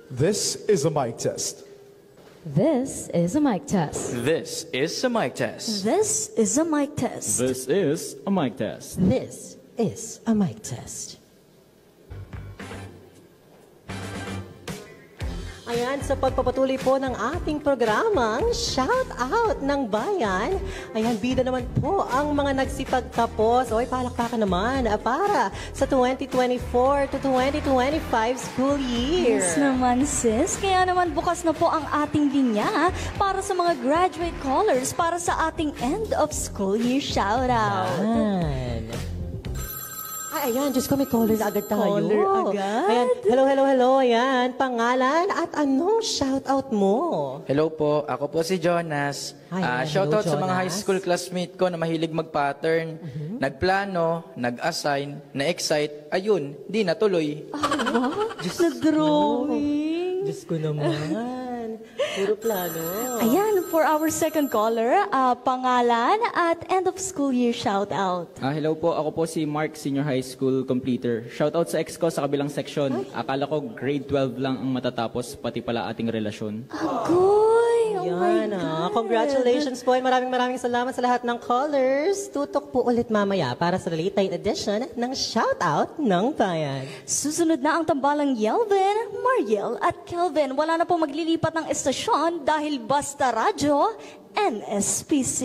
This is a mic test. This is a mic test. This is a mic test. This is a mic test. This is a mic test. This is a mic test. Ayan, sa pagpapatuloy po ng ating programang Shout Out ng Bayan. Ayan, bida naman po ang mga nagsipagtapos. Oy, palakpakan naman para sa 2024 to 2025 school year. Yes naman sis, kaya naman bukas na po ang ating linya para sa mga graduate callers para sa ating end of school year shoutout. Ayan. Ay, ayan, Diyos ko, may caller agad tayo. Caller agad? Ayan, hello, ayan, pangalan at anong shoutout mo? Hello po, ako po si Jonas. Hi, Shoutout hello, sa mga high Jonas. school classmate ko na mahilig mag-pattern, nagplano, nag-assign, na-excite, ayun, di natuloy. Nag-drawing. Diyos ko naman. Puro plano. Ayan, for our second caller, pangalan at end of school year shoutout. Hello po, ako po si Mark, Senior High School completer. Shoutout sa ex ko sa kabilang section. Akala ko grade 12 lang ang matatapos, pati pala ating relasyon. Agoy! Oh my Yan, God. congratulations po. Maraming salamat sa lahat ng callers. Tutok po ulit mamaya para sa late night edition ng Shoutout ng Bayan. Susunod na ang tambalang Yelvin, Mariel at Kelvin. Wala na po maglilipat ng estasyon dahil basta radyo, NSPC.